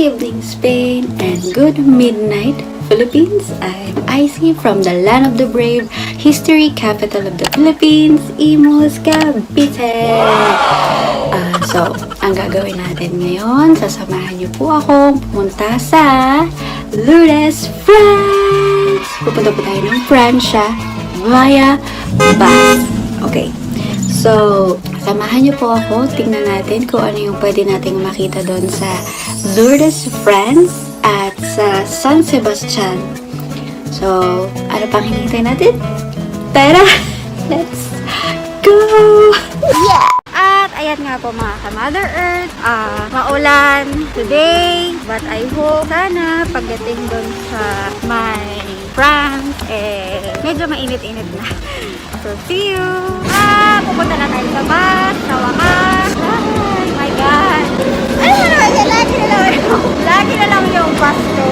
evening, Spain, and good midnight, Philippines. I'm Icy from the land of the brave, history capital of the Philippines, Imus, Cavite. So, ang gagawin natin ngayon, sasamahan niyo po akong pumunta sa Lourdes, France. Pupunta po tayo ng Pransya via bus. Okay. So, samahan niyo po ako. Tingnan natin kung ano yung pwede nating makita doon sa Lourdes, France at sa San Sebastian. So, ano pang hinihintay natin? Tara! Let's go! Yeah! At ayan nga po mga ka-Mother Earth, maulan today, but I hope sana pagdating doon sa my France, medyo mainit-init na. So, see you! Pupunta na tayo sa bus, sa wakas. Oh my God! Ano mo naman yan? Lagi na lang yung bus ko.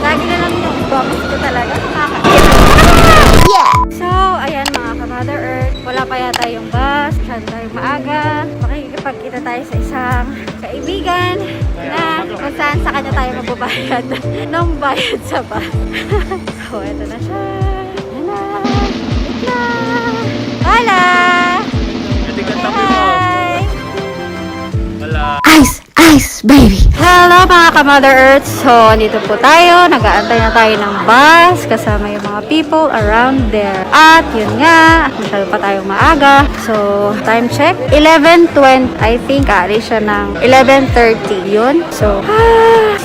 Lagi na lang yung bus ko talaga. Yeah! So, ayan mga ka-Mother Earth, wala pa yata yung bus. Masyado tayong maaga. Makikipagkita tayo sa isang kaibigan na kung saan sa kanya tayo magbabayad ng bayad sa bus. So, eto na siya. Ayan na. Wait na. Hola! Hi! Ice! Ice, baby! Hello mga ka-Mother Earth! So, dito po tayo. Nag-aantay na tayo ng bus kasama yung mga people around there. At yun nga, masyado pa tayong maaga. So, time check. 11:20. I think aalis siya ng 11:30. Yun. So,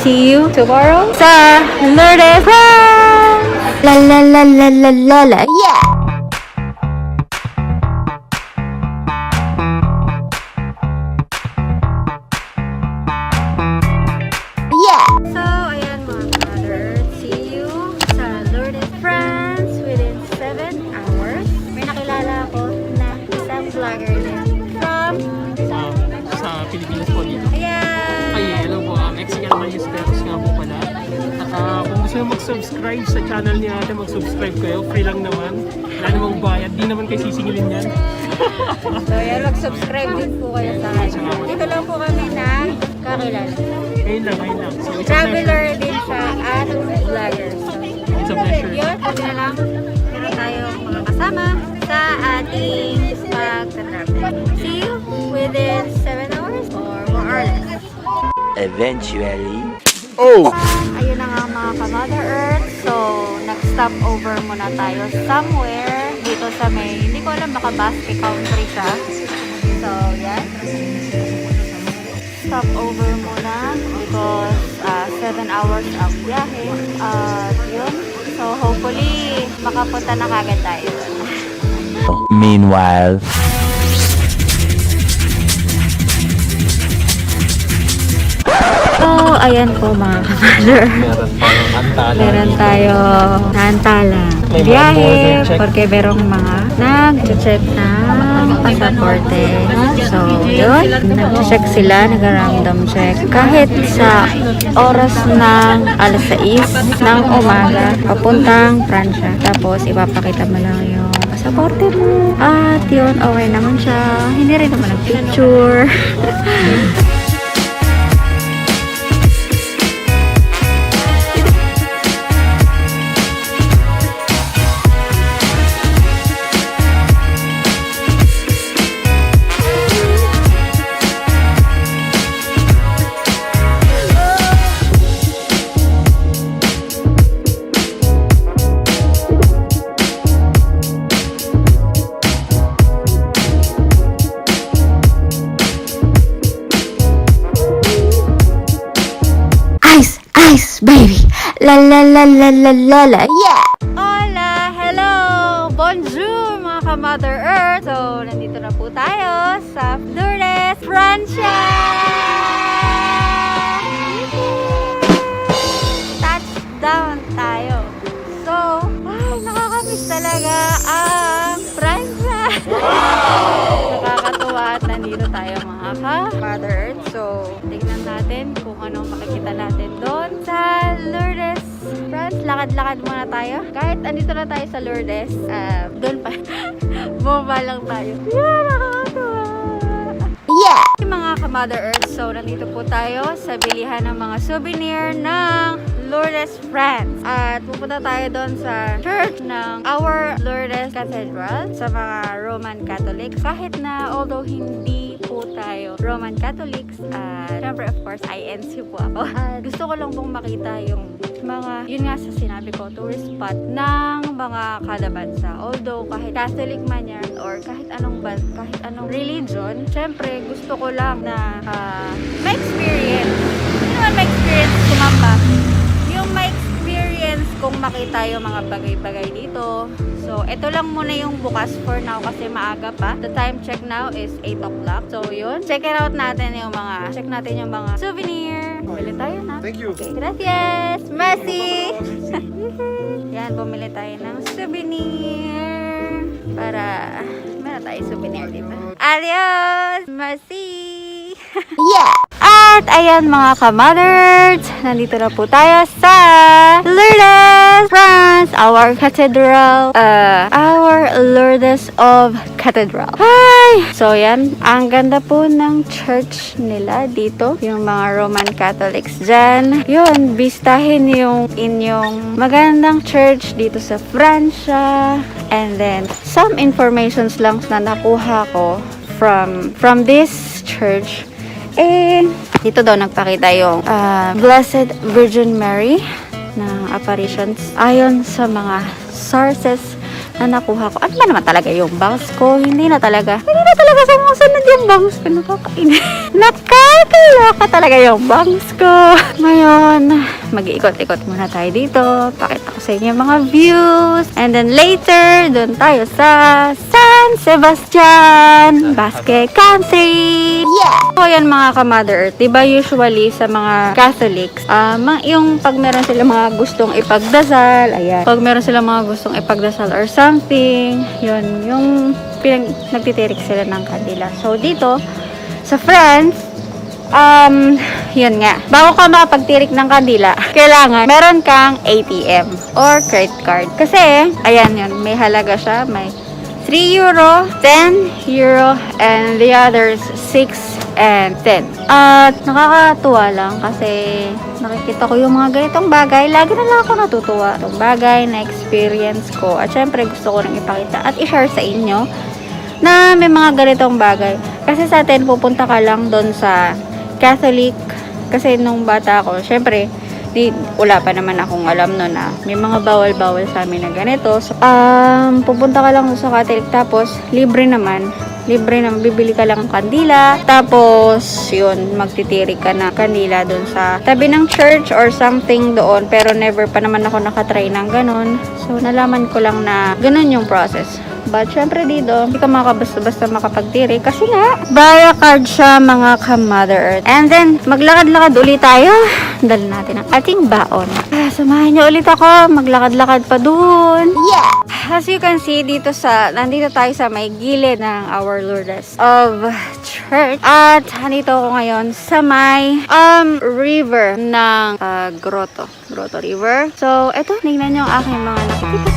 see you tomorrow sa Lourdes, France! La la la la la la la. Yeah! So, ayan mga ka-Mother, see you sa Lourdes, France within 7 hours. May nakilala ako na isang vlogger din from sa Pilipinas po dito. Ayan! Ay, hello po. Mexican Manusperos nga po pala. At kung gusto nyo mag-subscribe sa channel ni ate, mag-subscribe kayo. Free lang naman. Wala namang bayad. Di naman kayo sisingilin yan. So, ayan, mag-subscribe din po kayo sa akin. Dito lang po kami na kakilala. Ngayon lang. So, it's a Traveler din siya at vlogger. So, It's a pleasure. yun, pwede na lang. Meron tayong mga kasama sa ating pag-travel. See you within 7 hours or more or less. Eventually. Ayun na nga mga ka-Mother Earth. So, nag-stop over muna tayo somewhere dito sa may, hindi ko alam, baka Basque Country siya. So, yan. Stop over muna because 7 hours ang biyahe. Yun. So, hopefully, makapunta na kagad tayo. Meanwhile. So, ayan po mga ka-Mother. Meron tayo antala. Biyahe, porque merong mga nag-check ng pasaporte. So, yun. Nag-check sila, nag-random check. Kahit sa oras ng alas 6 ng umaga, papuntang Pransya. Tapos, ipapakita mo lang yung pasaporte mo. At yun, okay naman siya. Hindi rin naman nag-picture. Ice, baby! La la la la la la la, yeah! Hola! Hello! Bonjour mga ka-Mother Earth! So, nandito na po tayo sa Lourdes, Pransya! Touchdown tayo! So, ay, nakakamiss talaga ang Pransya! Nakakatuwa at nandito tayo mga ka-Mother Earth. So, tingnan natin kung anong makikita natin doon sa Lourdes, France. Lakad-lakad muna tayo. Kahit andito na tayo sa Lourdes, doon pa. Bumaba lang tayo. Yeah, nakakatuwa. Yeah! Mga ka-Mother Earth. So, nandito po tayo sa bilihan ng mga souvenir ng Lourdes, France. At pupunta tayo doon sa church ng Our Lourdes Cathedral sa mga Roman Catholics. Kahit na, although hindi po tayo Roman Catholics, syempre of course, INC po ako. Gusto ko lang pong makita yung mga, yun nga sa sinabi ko, tourist spot ng mga kada bansa. Although, kahit Catholic man yan, or kahit anong religion, syempre, gusto ko lang na ma-experience. Hindi naman ma-experience kumamba. Yung ma-experience kung makita yung mga bagay-bagay dito. So, ito lang muna yung bukas for now kasi maaga pa. The time check now is 8 o'clock. So, yun. Check it out natin yung mga souvenir. Bumili tayo na. Thank you. Okay, gracias. Merci. Yan, bumili tayo ng souvenir. Para meron tayo souvenir dito. Adios! Merci! Yeah! At ayan mga ka-mothers, nandito na po tayo sa Lourdes, France, our cathedral, our Lourdes of Cathedral. Hi! So yan, ang ganda po ng church nila dito, yung mga Roman Catholics dyan. Yun, bistahin yung inyong magandang church dito sa Francia. And then, some informations lang na nakuha ko from this church. Dito daw nagpakita yung Blessed Virgin Mary na apparitions ayon sa mga sources na nakuha ko. Ano ba naman talaga yung bangs ko? Hindi na talaga sumusunod yung bangs ko. Nakakainis. Nakakaloka talaga yung bangs ko. Ngayon, mag-iikot-ikot muna tayo dito. Pakita ko sa inyo yung mga views. And then later, doon tayo sa San Sebastian Basque Country. Yeah! So, yan mga ka-Mother Earth. Diba usually sa mga Catholics, yung pag meron sila mga gustong ipagdasal, ayan. Pag meron sila mga gustong ipagdasal or something, yun, yung nagtitirik sila ng kandila. So, dito, sa France, yun nga. Bago ka makapagtirik ng kandila, kailangan meron kang ATM or credit card. Kasi, ayan yun, may halaga siya, may 3 euro, 10 euro, and the others 6 and 10. At nakakatuwa lang kasi nakikita ko yung mga ganitong bagay. Lagi na lang ako natutuwa. Itong bagay na experience ko. At syempre gusto ko nang ipakita at i-share sa inyo na may mga ganitong bagay. Kasi sa atin, pupunta ka lang doon sa Catholic. Kasi nung bata ako, syempre, wala pa naman akong alam no na may mga bawal-bawal sa amin na ganito. So, pupunta ka lang sa Catholic tapos libre naman, bibili ka lang ng kandila tapos yun, magtitirik ka na kandila doon sa tabi ng church or something doon, pero never pa naman ako nakatry ng ganun. So nalaman ko lang na ganun yung process. But syempre dito, hindi ka makabasta-basta makapagtirik kasi nga, Baya card siya mga ka-Mother Earth. And then, maglakad-lakad ulit tayo. Dali natin ang ating baon. Samahan niyo ulit ako, maglakad-lakad pa dun. Yeah! As you can see, nandito tayo sa may gilid ng Our Lourdes of Church. At nandito ako ngayon sa may river ng Grotto River. So, eto, tingnan niyo ang aking mga nakikita.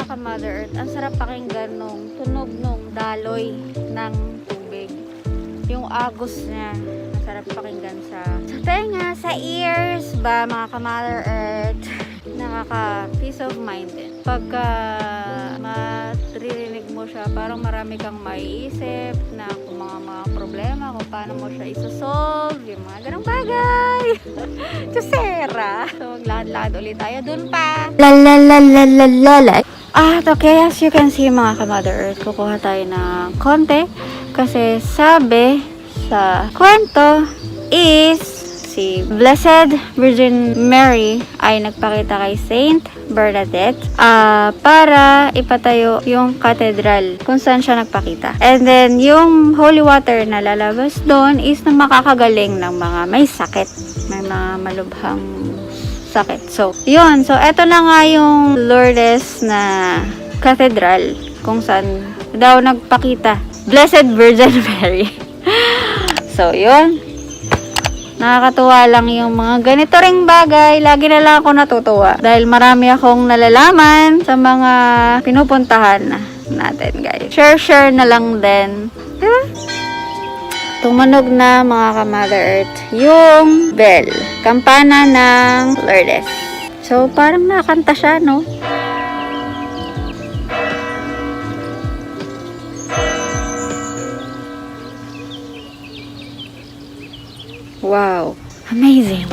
Ka-Mother Earth, ang sarap pakinggan nung tunog nung daloy ng tubig. Yung agos niya, masarap pakinggan sa tenga, sa ears ba mga ka-Mother Earth. Nakaka-peace of mind din. Pagka maririnig mo siya, parang marami kang maiisip na kung mga problema, kung paano mo siya isosolve, yung mga ganong bagay. Chusera. So, maglakad-lakad ulit tayo dun pa. La. At okay, as you can see mga ka-Mother Earth, kukuha tayo ng konti. Kasi sabi sa kwento is si Blessed Virgin Mary ay nagpakita kay Saint Bernadette para ipatayo yung cathedral kung saan siya nagpakita. And then, yung holy water na lalabas doon is na makakagaling ng mga may sakit. May mga malubhang sakit. So, yun. So, eto na nga yung Lourdes na cathedral kung saan daw nagpakita Blessed Virgin Mary. So, yun. Nakakatuwa lang yung mga ganito ring bagay. Lagi na lang ako natutuwa. Dahil marami akong nalalaman sa mga pinupuntahan natin, guys. Share na lang din. Diba? Tumunog na mga ka-Mother Earth yung bell. Kampana ng Lourdes. So, parang nakakanta siya, no? Wow, amazing.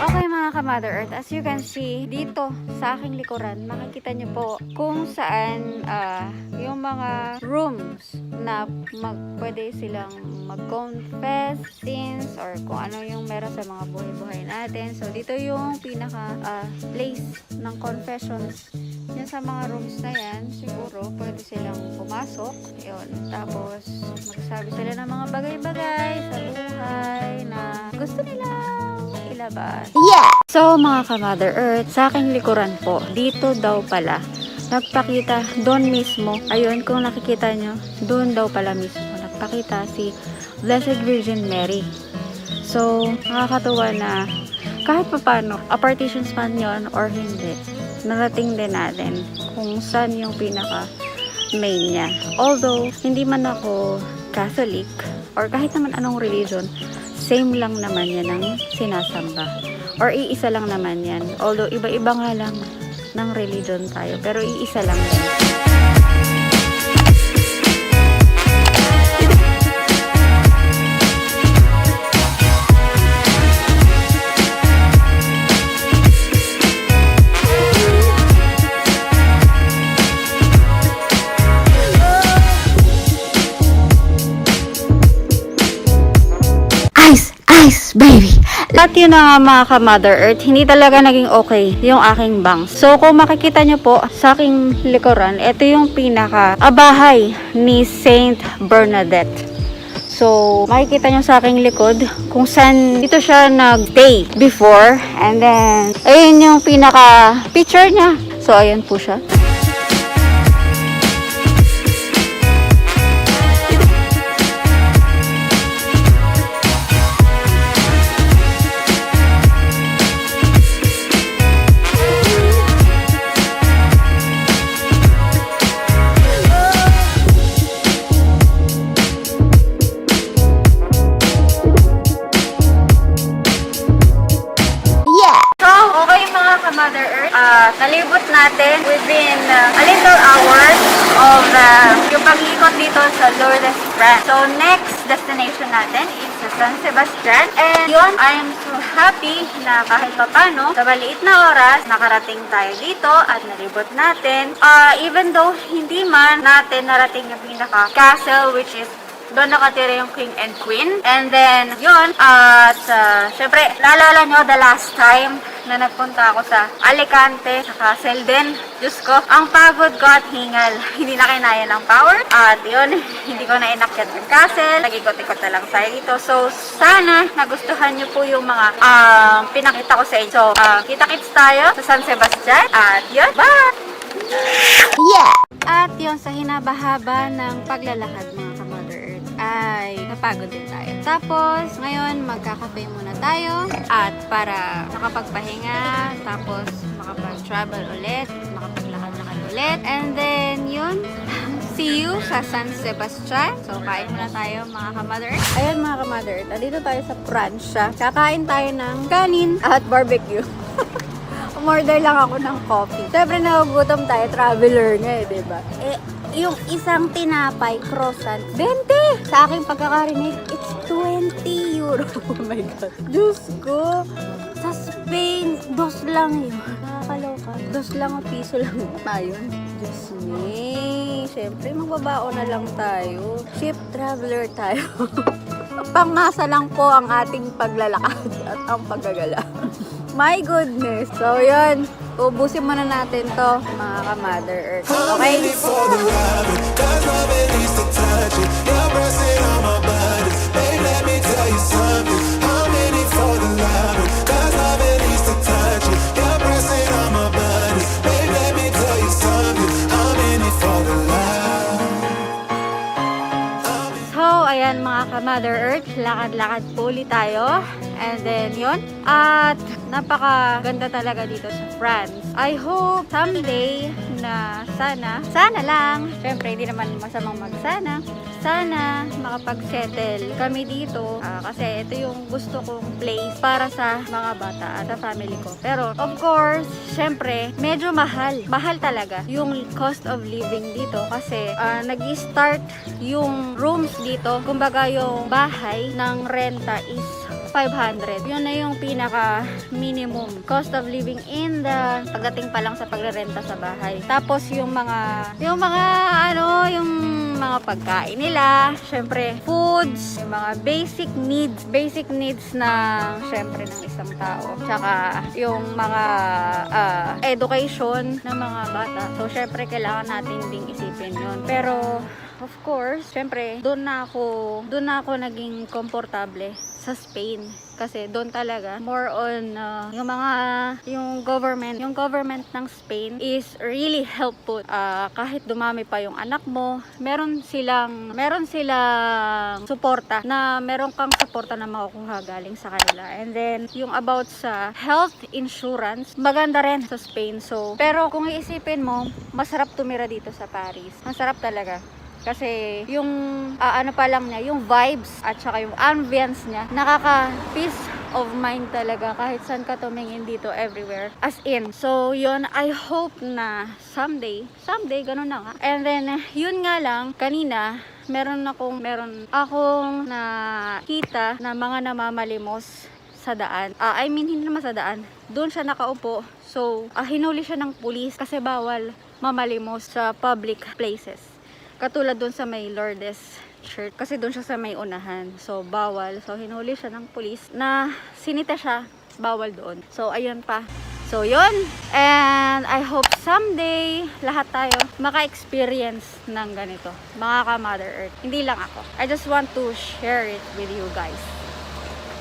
Okay mga ka-Mother Earth, as you can see, dito sa aking likuran, makikita nyo po kung saan yung mga rooms na pwede silang mag-confess sins or kung ano yung meron sa mga buhay-buhay natin. So, dito yung pinaka place ng confessions. Yan sa mga rooms na yan, siguro pwede silang pumasok. Yun. Tapos, magsasabi sila ng mga bagay-bagay sa buhay na gusto nilang ilabas. Yeah! So, mga ka-Mother Earth, sa aking likuran po, dito daw pala, nagpakita doon mismo. Ayun, kung nakikita nyo, doon daw pala mismo nagpakita si Blessed Virgin Mary. So, nakakatuwa na kahit papano, a partitions man yun or hindi, narating din natin kung saan yung pinaka main niya. Although, hindi man ako Catholic or kahit naman anong religion, same lang naman yan ang sinasamba. Or iisa lang naman yan. Although, iba-iba nga lang ng religion tayo. Pero iisa lang yan. Ice, baby! At yun na nga mga ka-Mother Earth, hindi talaga naging okay yung aking bangs. So, kung makikita nyo po sa aking likuran, ito yung pinaka bahay ni Saint Bernadette. So, makikita nyo sa aking likod kung saan dito siya nag-stay before. And then, ayun yung pinaka picture niya. So, ayun po siya. Mother Earth, nalibot natin within a little hours of yung pag-iikot dito sa Lourdes branch. So, next destination natin is sa San Sebastian. And yun, I am so happy na kahit papano, sa maliit na oras, nakarating tayo dito at nalibot natin. Even though hindi man natin narating yung pinaka-castle, which is doon nakatira yung King and Queen. And then, yun, at syempre, naalala nyo the last time na nagpunta ako sa Alicante, sa castle din. Diyos ko, ang pagod ko at hingal. Hindi na kinaya ng power. At yun, hindi ko na inakyat yung castle. Nag-ikot-ikot na lang tayo dito. So, sana nagustuhan nyo po yung mga pinakita ko sa inyo. So, kita-kits tayo sa San Sebastian. At yun, bye! Yeah! At yun, sa hinabahaba ng paglalakad mga ka-Mother Earth, ay napagod din tayo. Tapos, ngayon, magkakape muna tayo. At para makapagpahinga, tapos makapag-travel ulit, makapaglakad-lakad ulit. And then, yun, see you sa San Sebastian. So, kain muna tayo mga ka-Mother Earth. Ayun mga ka-Mother Earth, dito tayo sa Pransya. Kakain tayo ng kanin at barbecue. Umorder lang ako ng coffee. Siyempre, nagugutom tayo, traveler nga eh, diba? yung isang tinapay, croissant, 20! Sa aking pagkakarinig, it's 20 euro. Oh my God. Diyos ko. Sa Spain, dos lang yun. Nakakaloka. Dos lang o piso lang tayo. Diyos me. Siyempre, magbabao na lang tayo. Ship traveler tayo. Pangmasa lang po ang ating paglalakad at ang paggagala. My goodness. So, yun. Ubusin muna natin to, mga ka-Mother Earth. Okay? Ayan mga ka-Mother Earth, lakad-lakad po ulit tayo. And then yun. At napakaganda talaga dito sa France. I hope someday na sana lang, syempre hindi naman masamang magsana, sana makapag-settle kami dito. Kasi ito yung gusto kong place para sa mga bata at sa family ko. Pero of course, syempre, medyo mahal. Mahal talaga yung cost of living dito kasi nag-start yung rooms dito. Kumbaga yung bahay ng renta is 500. Yun na yung pinaka minimum cost of living in the pagdating pa lang sa pagrerenta sa bahay. Tapos yung mga pagkain nila, syempre foods, yung mga basic needs na syempre ng isang tao. Tsaka yung mga education ng mga bata. So syempre kailangan natin ding isipin yun. Pero of course, syempre doon na ako naging komportable sa Spain kasi doon talaga more on yung government ng Spain is really helpful. Kahit dumami pa yung anak mo, meron silang suporta na meron kang suporta na makukuha galing sa kanila. And then yung about sa health insurance, maganda rin sa Spain. So, pero kung iisipin mo, masarap tumira dito sa Paris. Masarap talaga. Kasi yung pa lang niya, yung vibes at saka yung ambience niya, nakaka-peace of mind talaga kahit saan ka tumingin dito, everywhere. As in. So, yun, I hope na someday, ganun na nga. And then, yun nga lang, kanina, meron akong nakita na mga namamalimos sa daan. I mean, hindi naman sa daan. Doon siya nakaupo. So, hinuli siya ng pulis kasi bawal mamalimos sa public places. Katulad doon sa may Lourdes Church. Kasi doon siya sa may unahan. So, bawal. So, hinuli siya ng pulis na sinita siya. Bawal doon. So, ayun pa. So, yun. And I hope someday, lahat tayo maka-experience ng ganito. Mga ka-Mother Earth. Hindi lang ako. I just want to share it with you guys.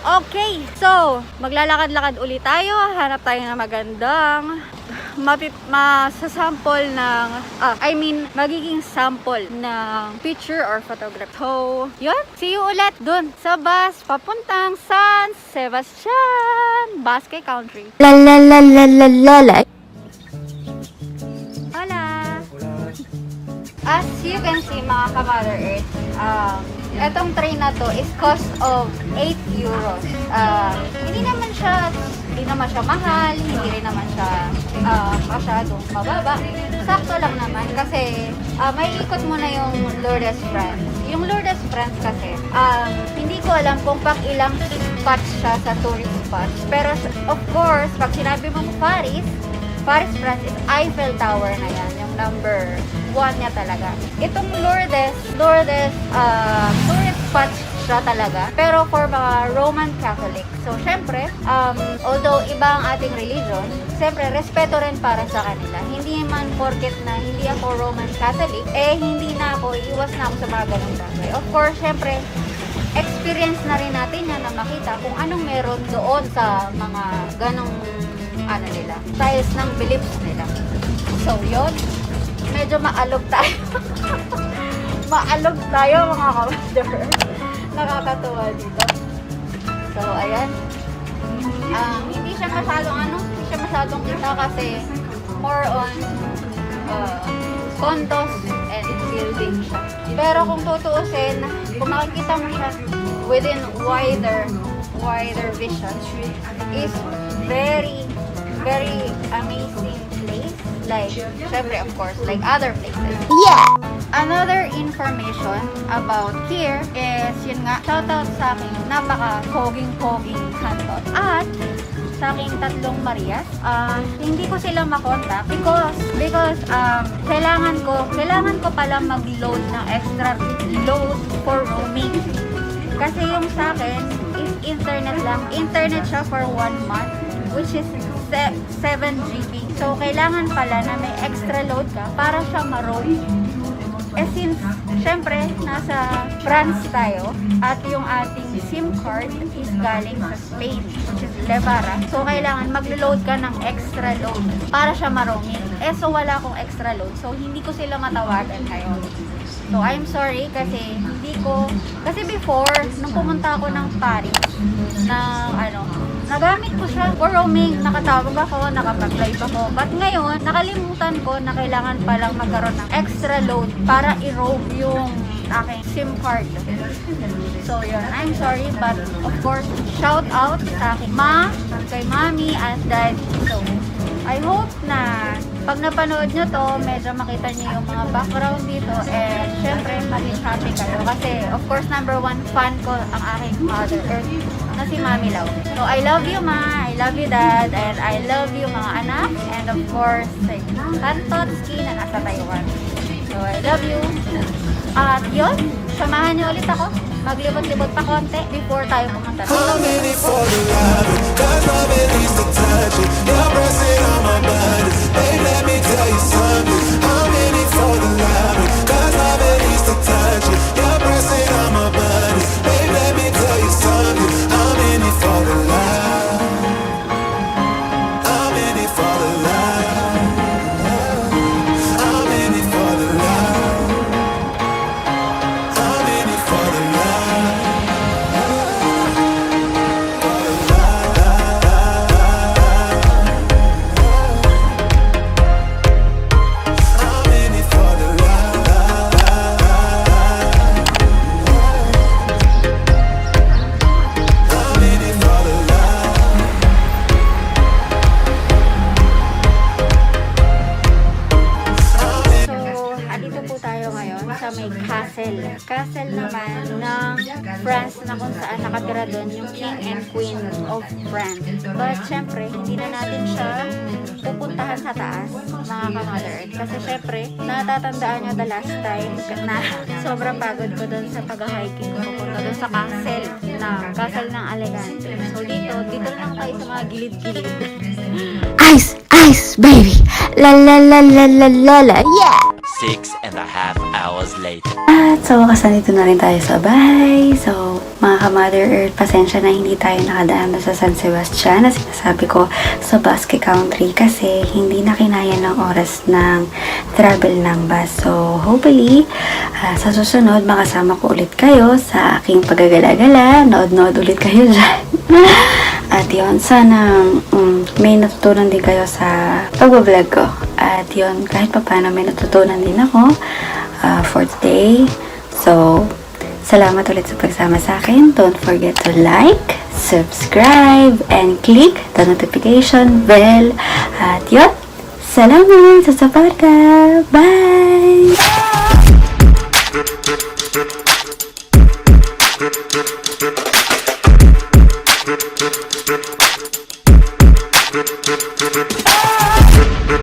Okay. So, maglalakad-lakad ulit tayo. Hanap tayo ng magandang masasample ng magiging sample ng picture or photograph. So, yun. See you ulit dun sa bus papuntang San Sebastian, Basque Country. La la la la la la la. Hola! As you can see mga ka-Mother Earth, etong train na to is cost of 8 euros. Hindi naman siya mahal, hindi rin naman siya masyadong mababa. Sakto lang naman kasi may ikot mo na yung Lourdes France. Yung Lourdes France kasi, hindi ko alam kung pang ilang spots siya sa tourist spots. Pero of course, pag sinabi mong Paris, France is Eiffel Tower na yan, yung number 1 niya talaga. Itong Lourdes, tourist spots siya talaga, pero for mga Roman Catholic. So, syempre, although iba ang ating religion, syempre, respeto rin para sa kanila. Hindi man porket na hindi ako Roman Catholic, iwas na ako sa mga ganong bagay. Of course, syempre, experience na rin natin yan na makita kung anong meron doon sa mga ganong styles ng beliefs nila. So, yun. Medyo maalog tayo. Maalog tayo, mga ka-Mother. Nakakatuwa dito. So, ayan. Hindi siya masyadong kita kasi more on condos and building siya. Pero kung tutuusin, kung makikita mo siya within wider vision, is very amazing place. Like, syempre, of course, like other places. Yeah! another information about here is, yun nga, shoutout sa aking napaka-poging-poging hantot. At sa aking tatlong Marias, hindi ko sila makontak because kailangan ko pala mag-load ng extra load for roaming. Kasi yung sa akin is internet lang. Internet siya for 1 month, which is 7 GB. So, kailangan pala na may extra load ka para siya ma-roam. Since, syempre, nasa France tayo at yung ating SIM card is galing sa Spain, which is Levara. So, kailangan mag-load ka ng extra load para siya ma-roaming. So, wala akong extra load. So, hindi ko sila matawagan ngayon. So, I'm sorry kasi kasi before, nung pumunta ako ng Paris, nagamit ko siya for roaming, nakatawag ako, nakapag-live ako. But ngayon, nakalimutan ko na kailangan palang magkaroon ng extra load para i-roam yung aking SIM card. So, yun. I'm sorry, but of course, shout out sa aking kay mami at dad. So, I hope na pag napanood nyo to, medyo makita nyo yung mga background dito and syempre, maging happy kayo. Kasi, of course, number 1 fan ko ang aking Mother Earth na si Mami Lau. So, I love you, Ma. I love you, Dad. And I love you, mga anak. And of course, si Kantotski na nasa Taiwan. So, I love you. At yun, samahan nyo ulit ako. Maglibot-libot pa konti before tayo pumunta. I'm in it for the love, 'cause love it needs to touch it. You're pressing on my body, babe, let me tell you something. I'm in it for the love, 'cause love it needs to touch it. You're pressing on my body, babe, let me tell you something. I'm in it for the love. I'm in it for the love. I'm in it for the love. I'm in it for the love. I'm in it for the love. I'm in it for the love. So, andito po tayo ngayon sa may castle. Castle naman ng France na kung saan nakatira doon yung King and Queen of France. But, syempre, hindi na natin siya pupuntahan sa taas, mga ka-Mother Earth. Kasi, syempre, natatandaan nyo the last time na sobrang pagod ko doon sa pag-hiking ko. Pupunta doon sa castle ng Alicante. So, dito lang tayo sa mga gilid-gilid. Ice, ice, baby. La la la la la la la. Yeah. 6.5 hours later. At sa wakas nandito na rin tayo sa bahay. So, mga ka-Mother Earth, pasensya na hindi tayo nakadaan na sa San Sebastian na sinasabi ko sa Basque Country kasi hindi na kinaya ng oras ng travel ng bus. So, hopefully, sa susunod, makasama ko ulit kayo sa aking paggagala-gala. Nood-nood ulit kayo dyan. At yun, sana may natutunan din kayo sa pag-vlog ko. At yun, kahit pa paano may natutunan din ako for today. So, salamat ulit sa pagsama sa akin. Don't forget to like, subscribe, and click the notification bell. At yun, salamat sa suporta. Bye!